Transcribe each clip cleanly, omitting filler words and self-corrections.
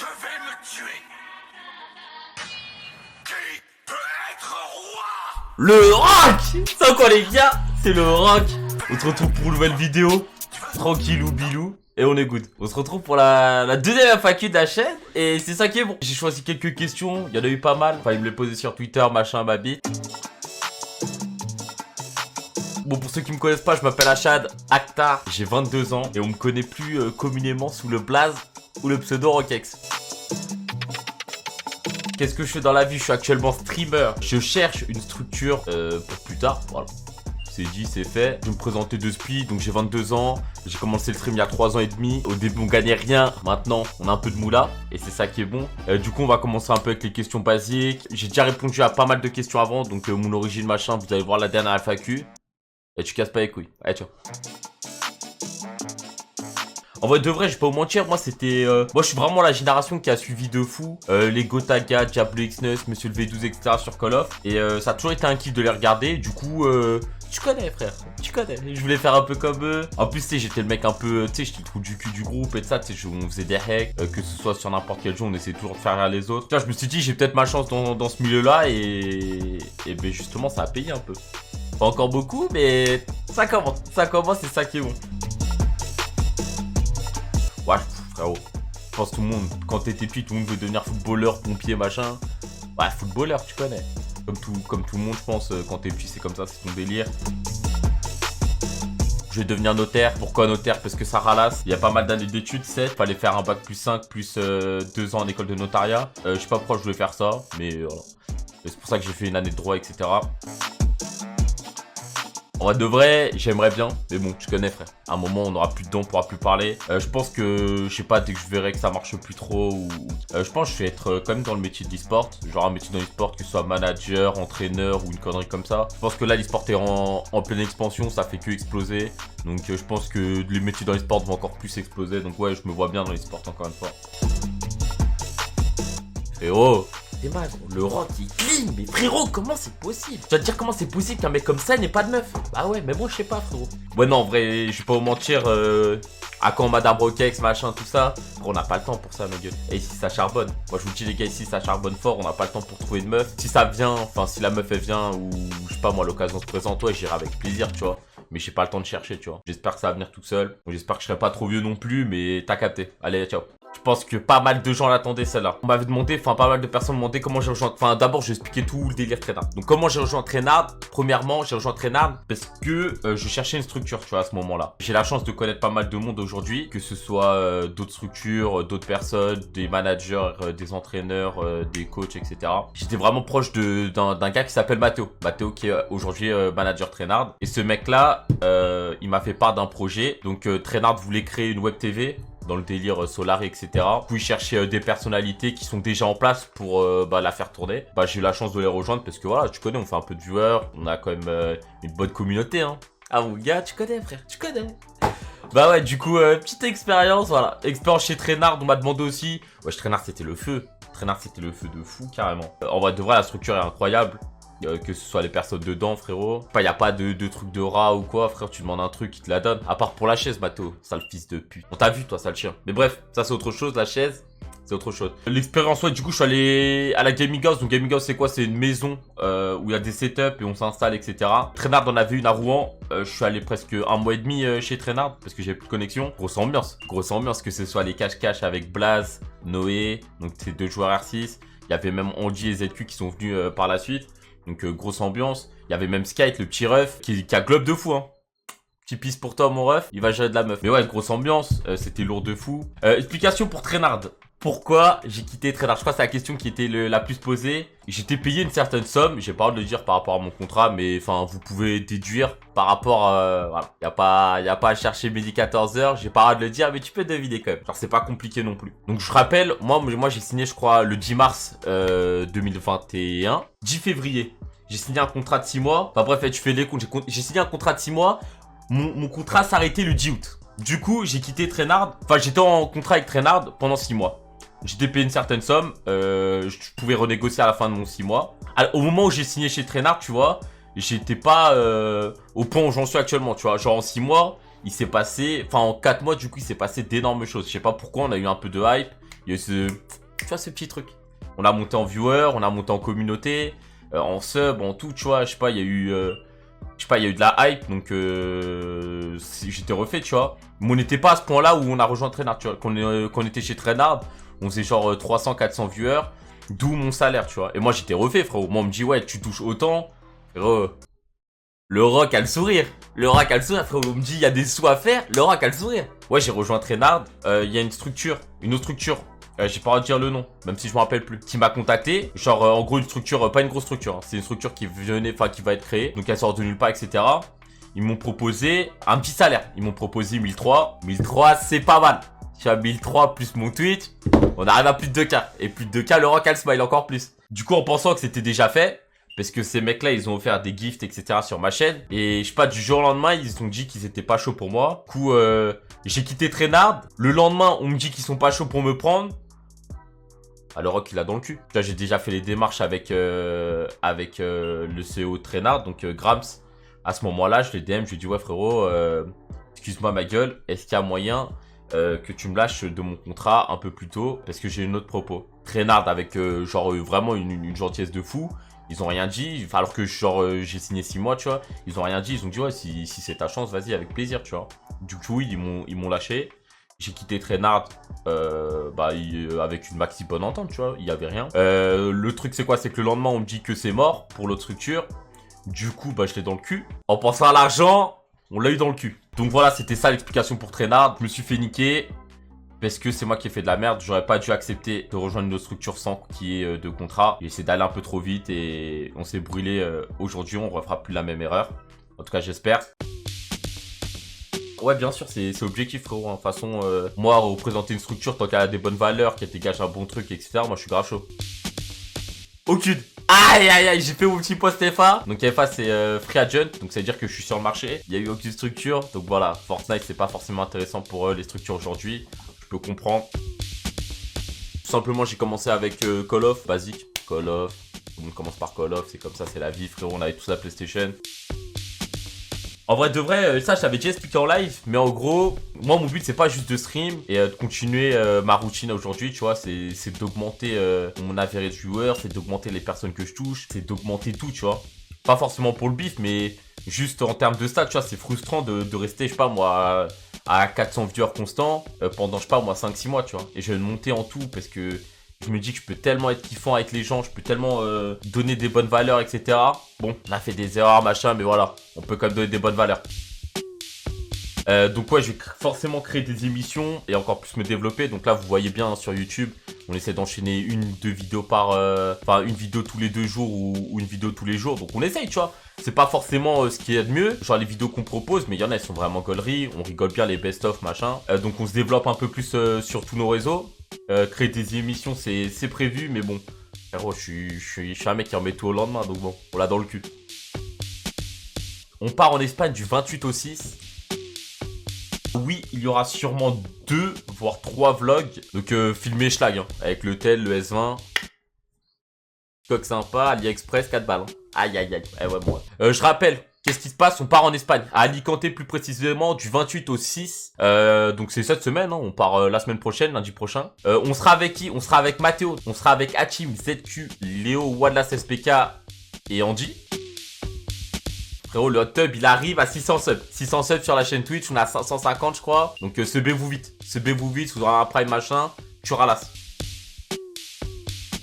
Je vais me tuer. Qui peut être roi? Le rock. Ça quoi les gars? C'est le rock. On se retrouve pour une nouvelle vidéo. Tranquillou bilou. Et on est good. On se retrouve pour la deuxième FAQ de la chaîne. Et c'est ça qui est bon. J'ai choisi quelques questions. Il y en a eu pas mal. Enfin, il me les posaient sur Twitter, machin, ma bite. Bon, pour ceux qui me connaissent pas, je m'appelle Achad Akhtar. J'ai 22 ans. Et on me connaît plus communément sous le blaze ou le pseudo Rockex. Qu'est-ce que je fais dans la vie? Je suis actuellement streamer. Je cherche une structure pour plus tard. Voilà. C'est dit, c'est fait. Je vais me présenter de speed, donc j'ai 22 ans. J'ai commencé le stream il y a 3 ans et demi. Au début, on gagnait rien. Maintenant, on a un peu de moula. Et c'est ça qui est bon. Du coup, on va commencer un peu avec les questions basiques. J'ai déjà répondu à pas mal de questions avant. Donc, mon origine, machin, vous allez voir la dernière FAQ. Et tu casses pas les couilles. Allez, ciao. En vrai, de vrai, je vais pas vous mentir, moi c'était... moi je suis vraiment la génération qui a suivi de fou les Gotaga, Diablo X9, Monsieur le V12, etc. sur Call of. Et ça a toujours été un kiff de les regarder. Du coup, tu connais frère, tu connais. Je voulais faire un peu comme eux. En plus, tu sais, j'étais le mec un peu... Tu sais, j'étais le trou du cul du groupe et tout ça. Tu sais, on faisait des hacks, que ce soit sur n'importe quel jeu, on essayait toujours de faire rire les autres. Tu vois, je me suis dit, j'ai peut-être ma chance dans ce milieu-là. Et ben justement, ça a payé un peu. Pas encore beaucoup, mais ça commence. Ça commence, c'est ça qui est bon. Ouais, frérot, je pense tout le monde, quand t'étais petit, tout le monde veut devenir footballeur, pompier, machin. Ouais, footballeur, tu connais. Comme tout le monde, je pense, quand t'es petit, c'est comme ça, c'est ton délire. Je vais devenir notaire. Pourquoi notaire? Parce que ça ralasse. Il y a pas mal d'années d'études, c'est. Fallait faire un bac plus 5, plus 2 ans en école de notariat. Je sais pas pourquoi je voulais faire ça, mais voilà. C'est pour ça que j'ai fait une année de droit, etc. En vrai de vrai, j'aimerais bien, mais bon, tu connais frère. À un moment, on aura plus de dents, on pourra plus parler. Je pense que, je sais pas, dès que je verrai que ça marche plus trop, ou je pense que je vais être quand même dans le métier de l'e-sport. Genre un métier dans l'e-sport, que ce soit manager, entraîneur ou une connerie comme ça. Je pense que là, l'e-sport est en pleine expansion, ça fait que exploser. Donc je pense que les métiers dans l'e-sport vont encore plus exploser. Donc ouais, je me vois bien dans l'e-sport encore une fois. Et oh! C'est mal, le rock il clean, mais frérot, comment c'est possible? Tu vas te dire comment c'est possible qu'un mec comme ça n'ait pas de meuf? Bah ouais, mais bon, je sais pas, frérot. Ouais, non, en vrai, je vais pas vous mentir, à quand Madame Rockex, machin, tout ça, on n'a pas le temps pour ça, mes gueules. Et ici, ça charbonne. Moi, je vous dis, les gars, ici, ça charbonne fort, on n'a pas le temps pour trouver une meuf. Si ça vient, enfin, si la meuf, elle vient, ou je sais pas, moi, l'occasion se présente, ouais, j'irai avec plaisir, tu vois. Mais j'ai pas le temps de chercher, tu vois. J'espère que ça va venir tout seul. J'espère que je serai pas trop vieux non plus, mais t'as capté. Allez, ciao. Je pense que pas mal de gens l'attendaient celle-là. On m'avait demandé, enfin pas mal de personnes m'ont demandé comment j'ai rejoint. Enfin d'abord je vais expliquer tout le délire Trainard. Donc comment j'ai rejoint Trainard? Premièrement j'ai rejoint Trainard parce que je cherchais une structure tu vois à ce moment-là. J'ai la chance de connaître pas mal de monde aujourd'hui. Que ce soit d'autres structures, d'autres personnes, des managers, des entraîneurs, des coachs etc. J'étais vraiment proche d'un gars qui s'appelle Mathéo. Mathéo qui est aujourd'hui manager Trainard. Et ce mec là il m'a fait part d'un projet. Donc Trainard voulait créer une web TV dans le délire Solar, etc. Puis chercher des personnalités qui sont déjà en place pour la faire tourner. Bah j'ai eu la chance de les rejoindre parce que voilà, tu connais, on fait un peu de viewers, on a quand même une bonne communauté, hein. Ah mon gars, tu connais frère, tu connais. Bah ouais, du coup, petite expérience, voilà. Expérience chez Trainard, on m'a demandé aussi. Ouais, Trainard c'était le feu. Trainard c'était le feu de fou, carrément. En vrai, de vrai, la structure est incroyable. Que ce soit les personnes dedans frérot. Enfin y a pas de truc de rat ou quoi frère. Tu demandes un truc il te la donne. À part pour la chaise Mathéo. Sale fils de pute. On t'a vu toi sale chien. Mais bref ça c'est autre chose. La chaise c'est autre chose. L'expérience ouais du coup je suis allé à la Gaming House. Donc Gaming House c'est quoi? C'est une maison où il y a des setups et on s'installe etc. Trainard en avait une à Rouen. Je suis allé presque un mois et demi chez Trainard parce que j'ai plus de connexion. Grosse ambiance. Grosse ambiance que ce soit les cache-cache avec Blaze, Noé. Donc c'est 2 joueurs R6. Il y avait même Andy et ZQ qui sont venus par la suite. Donc grosse ambiance. Il y avait même Skype, le petit ref, qui a globe de fou, hein. Petit pisse pour toi, mon ref. Il va gérer de la meuf. Mais ouais, grosse ambiance. C'était lourd de fou. Explication pour Trainard. Pourquoi j'ai quitté Trainard? Je crois que c'est la question qui était la plus posée. J'étais payé une certaine somme. J'ai pas le droit de le dire par rapport à mon contrat. Mais enfin, vous pouvez déduire par rapport à... voilà. Y a pas à chercher midi 14h. J'ai pas le droit de le dire. Mais tu peux deviner quand même. Genre, c'est pas compliqué non plus. Donc, je rappelle. Moi j'ai signé, je crois, le 10 mars 2021. 10 février. J'ai signé un contrat de 6 mois. Enfin bref, tu fais les comptes. J'ai signé un contrat de 6 mois. Mon contrat s'arrêtait le 10 août. Du coup, j'ai quitté Trainard. Enfin, j'étais en contrat avec Trainard pendant 6 mois. J'étais payé une certaine somme. Je pouvais renégocier à la fin de mon 6 mois. Alors, au moment où j'ai signé chez Trainard, tu vois, j'étais pas au point où j'en suis actuellement. Tu vois, genre en 6 mois, il s'est passé... Enfin, en 4 mois, du coup, il s'est passé d'énormes choses. Je sais pas pourquoi, on a eu un peu de hype. Il y a eu tu vois, ce petit truc. On a monté en viewer, on a monté en communauté, en sub, en tout, tu vois. Je sais pas, il y a eu... il y a eu de la hype, donc j'étais refait, tu vois. Mais on n'était pas à ce point-là où on a rejoint Trainard, tu vois. Qu'on était chez Trainard, on faisait genre 300, 400 viewers, d'où mon salaire, tu vois. Et moi, j'étais refait, frérot. Moi, on me dit, ouais, tu touches autant. Frérot, le rock a le sourire. Le rock a le sourire, frérot. On me dit, il y a des sous à faire. Le rock a le sourire. Ouais, j'ai rejoint Trainard. Il y a une autre structure. J'ai pas envie de dire le nom, même si je me rappelle plus. Qui m'a contacté, genre en gros une structure, pas une grosse structure, hein. C'est une structure qui va être créée, donc elle sort de nulle part, etc. Ils m'ont proposé un petit salaire. Ils m'ont proposé 1003. 1003, c'est pas mal. Je suis à 1003 plus mon Twitch, on arrive à plus de 2K. Et plus de 2K, le rock a le smile encore plus. Du coup, en pensant que c'était déjà fait, parce que ces mecs-là, ils ont offert des gifts, etc. sur ma chaîne. Et je sais pas, du jour au lendemain, ils ont dit qu'ils étaient pas chauds pour moi. Du coup, j'ai quitté Trainard. Le lendemain, on me dit qu'ils sont pas chauds pour me prendre. Ah, le rock, il a dans le cul. Là, j'ai déjà fait les démarches avec le CEO de Trainard, donc Grams. À ce moment-là, je l'ai DM, je lui ai dit, ouais, frérot, excuse-moi ma gueule, est-ce qu'il y a moyen que tu me lâches de mon contrat un peu plus tôt parce que j'ai une autre propos. Trainard avec genre vraiment une gentillesse de fou. Ils ont rien dit, alors que genre j'ai signé 6 mois, tu vois. Ils ont rien dit, ils ont dit ouais si c'est ta chance, vas-y avec plaisir, tu vois. Du coup ils m'ont lâché. J'ai quitté Trainard avec une maxi bonne entente, tu vois. Il y avait rien. Le truc c'est quoi? C'est que le lendemain on me dit que c'est mort pour l'autre structure. Du coup je l'ai dans le cul. En pensant à l'argent, on l'a eu dans le cul. Donc voilà, c'était ça l'explication pour Trainard. Je me suis fait niquer parce que c'est moi qui ai fait de la merde. J'aurais pas dû accepter de rejoindre une autre structure sans qu'il y ait de contrat. J'ai essayé d'aller un peu trop vite et on s'est brûlé aujourd'hui. On refera plus la même erreur. En tout cas, j'espère. Ouais, bien sûr, c'est objectif, frérot. De toute façon, moi, représenter une structure tant qu'elle a des bonnes valeurs, qu'elle dégage un bon truc, etc., moi, je suis grave chaud. Aucune. Aïe, aïe, aïe, j'ai fait mon petit post FA. Donc, FA, c'est Free Agent. Donc, ça veut dire que je suis sur le marché. Il y a eu aucune structure. Donc, voilà, Fortnite, c'est pas forcément intéressant pour les structures aujourd'hui. Je peux comprendre. Tout simplement, j'ai commencé avec Call of, basique. Call of. Tout le monde commence par Call of. C'est comme ça, c'est la vie, frérot. On avait tous la PlayStation. En vrai, de vrai, ça, je t'avais déjà expliqué en live. Mais en gros, moi, mon but, c'est pas juste de stream et de continuer ma routine aujourd'hui, tu vois. C'est d'augmenter mon average viewer, c'est d'augmenter les personnes que je touche, c'est d'augmenter tout, tu vois. Pas forcément pour le bif, mais juste en termes de stats, tu vois, c'est frustrant de rester, je sais pas, moi, à 400 viewers constants pendant, je sais pas, moi, 5-6 mois, tu vois. Et je vais monter en tout parce que je me dis que je peux tellement être kiffant avec les gens, je peux tellement donner des bonnes valeurs, etc. Bon, on a fait des erreurs, machin, mais voilà, on peut quand même donner des bonnes valeurs. Donc ouais, je vais forcément créer des émissions et encore plus me développer. Donc là, vous voyez bien hein, sur YouTube, on essaie d'enchaîner une vidéo tous les 2 jours ou une vidéo tous les jours. Donc on essaye, tu vois. C'est pas forcément ce qu'il y a de mieux, genre les vidéos qu'on propose, mais il y en a, elles sont vraiment gauleries. On rigole bien les best-of, machin. Donc on se développe un peu plus sur tous nos réseaux. Créer des émissions, c'est prévu, mais bon, frérot, je suis un mec qui remet tout au lendemain, donc bon, on l'a dans le cul. On part en Espagne du 28 au 6. Oui, il y aura sûrement 2, voire 3 vlogs. Donc filmé schlag, hein, avec le tel, le S20. Coque sympa, AliExpress, 4 balles. Hein. Aïe, aïe, aïe. Ouais, bon. Je rappelle. Qu'est-ce qui se passe? On part en Espagne, à Alicante plus précisément, du 28 au 6. Donc c'est cette semaine, hein. On part la semaine prochaine, lundi prochain. On sera avec qui? On sera avec Mathéo, on sera avec Hachim, ZQ, Léo, Wadlas SPK et Andy. Frérot, le hot tub, il arrive à 600 subs. 600 subs sur la chaîne Twitch, on a 550 je crois. Donc subez-vous vite, vous aurez un prime machin, tu ralasses.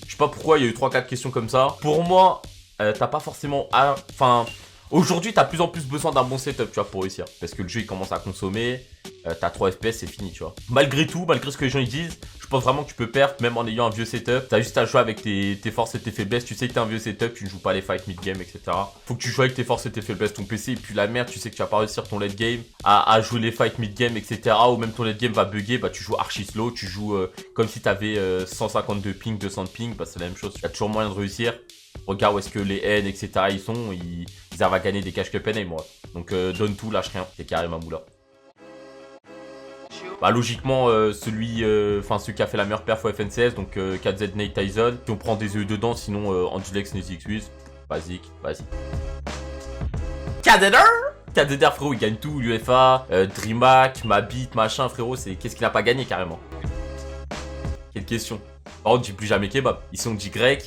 Je sais pas pourquoi il y a eu 3-4 questions comme ça. Pour moi, t'as pas forcément... Enfin... Aujourd'hui, t'as de plus en plus besoin d'un bon setup, tu vois, pour réussir. Parce que le jeu, il commence à consommer. T'as 3 FPS, c'est fini, tu vois. Malgré tout, malgré ce que les gens ils disent, je pense vraiment que tu peux perdre, même en ayant un vieux setup. T'as juste à jouer avec tes forces et tes faiblesses. Tu sais que t'as un vieux setup, tu ne joues pas les fights mid-game, etc. Faut que tu joues avec tes forces et tes faiblesses. Ton PC, et puis la merde, tu sais que tu vas pas réussir ton late game à jouer les fights mid-game, etc. Ou même ton late game va bugger, bah tu joues archi slow. Tu joues comme si t'avais 152 ping, 200 de ping, bah c'est la même chose. Il y a toujours moyen de réussir. Regarde où est-ce que les N, etc. ils sont, ils arrivent à gagner des cash cup NA, moi. Donc donne tout, lâche rien, c'est carré ma moula. Bah logiquement, celui qui a fait la meilleure perf au FNCS, donc KZ Nate Tyson. Si on prend des œufs dedans, sinon Angilex Nesix Wiz. Basique, vas-y. KDR frérot, il gagne tout, l'UFA, DreamHack, Mabit, machin frérot, c'est qu'est-ce qu'il n'a pas gagné carrément. questions. Par contre, dis plus jamais kebab. Ici, on dit grec.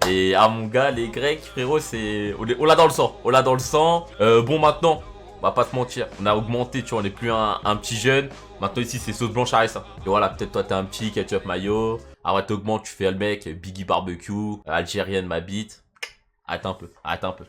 Et ah, mon gars, les Grecs, frérot, c'est. On l'a dans le sang. On l'a dans le sang. Bon, maintenant, on va pas te mentir. On a augmenté, tu vois, on n'est plus un petit jeune. Maintenant, ici, c'est sauce blanche à ça. Et voilà, peut-être toi, t'es un petit ketchup mayo. Après, t'augmentes, tu fais le mec, Biggie barbecue, algérienne, ma bite. Arrête un peu, arrête un peu.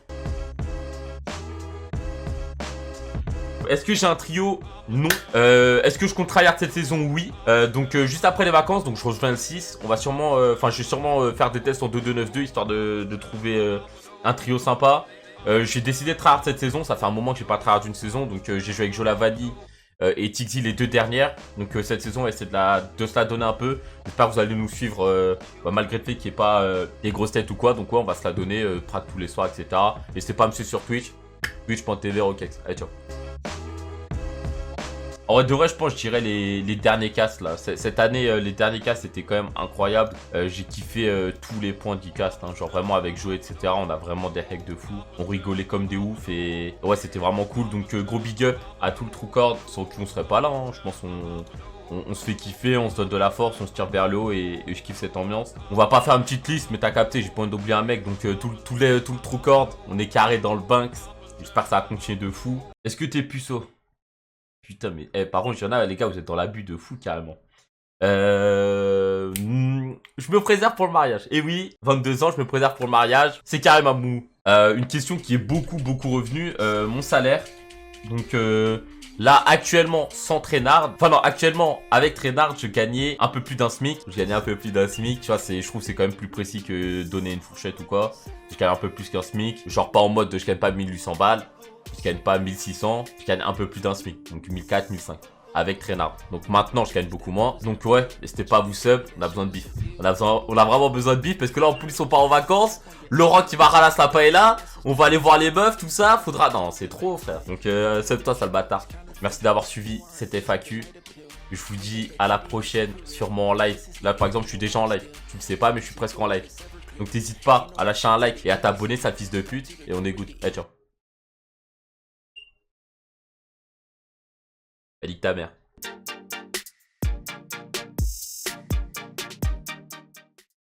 Est-ce que j'ai un trio? Non. Est-ce que je compte tryhard cette saison? Oui. Donc juste après les vacances, donc je rejoins le 6. On va sûrement, je vais sûrement faire des tests en 2-2-9-2 histoire de trouver un trio sympa. J'ai décidé de tryhard cette saison. Ça fait un moment que j'ai pas tryhard une saison, donc j'ai joué avec Jolavani et Tixi les 2 dernières. Donc cette saison, on va essayer de se la donner un peu. J'espère que vous allez nous suivre malgré le fait qu'il n'y ait pas des grosses têtes ou quoi. Donc ouais, on va se la donner, track tous les soirs, etc. N'hésitez pas à me suivre sur Twitch. Twitch.tv Rokex. Allez, ciao. En vrai de vrai, je pense, je dirais les derniers casts là. Cette année, les derniers casts étaient quand même incroyables. J'ai kiffé tous les points du cast, hein. Genre vraiment avec Joe, etc. On a vraiment des hacks de fou. On rigolait comme des oufs et ouais, c'était vraiment cool. Donc gros big up à tout le Truecord. Sans qui on serait pas là, hein. Je pense on se fait kiffer, on se donne de la force, on se tire vers le haut et je kiffe cette ambiance. On va pas faire une petite liste, mais t'as capté, j'ai pas envie d'oublier un mec. Donc tout le Truecord, on est carré dans le Banks. J'espère que ça va continuer de fou. Est-ce que t'es puceau? Putain, mais par contre, il y en a, les gars, vous êtes dans l'abus de fou carrément. Je me préserve pour le mariage. Et oui, 22 ans, je me préserve pour le mariage. C'est carrément mou. Une question qui est beaucoup revenue. Mon salaire. Donc là, actuellement, sans traînard. Enfin non, actuellement, avec traînard, je gagnais un peu plus d'un SMIC. Je gagnais un peu plus d'un SMIC. Tu vois, je trouve que c'est quand même plus précis que donner une fourchette ou quoi. Je gagne un peu plus qu'un SMIC. Genre pas en mode de je gagne pas 1800 balles. Je gagne pas 1600, je gagne un peu plus d'un SMIC, donc 1400, 1500 avec traînard. Donc maintenant je gagne beaucoup moins. Donc ouais, n'hésitez pas à vous sub, on a besoin de bif. On a vraiment besoin de bif parce que là en plus on part en vacances. Laurent qui va ralasser la paella, on va aller voir les meufs, tout ça, faudra. Non, c'est trop frère. Donc sub toi sale bâtard. Merci d'avoir suivi cette FAQ. Je vous dis à la prochaine, sûrement en live. Là par exemple je suis déjà en live. Tu le sais pas mais je suis presque en live. Donc n'hésite pas à lâcher un like et à t'abonner, sale fils de pute. Et on écoute. Allez ciao. Elle dit ta mère.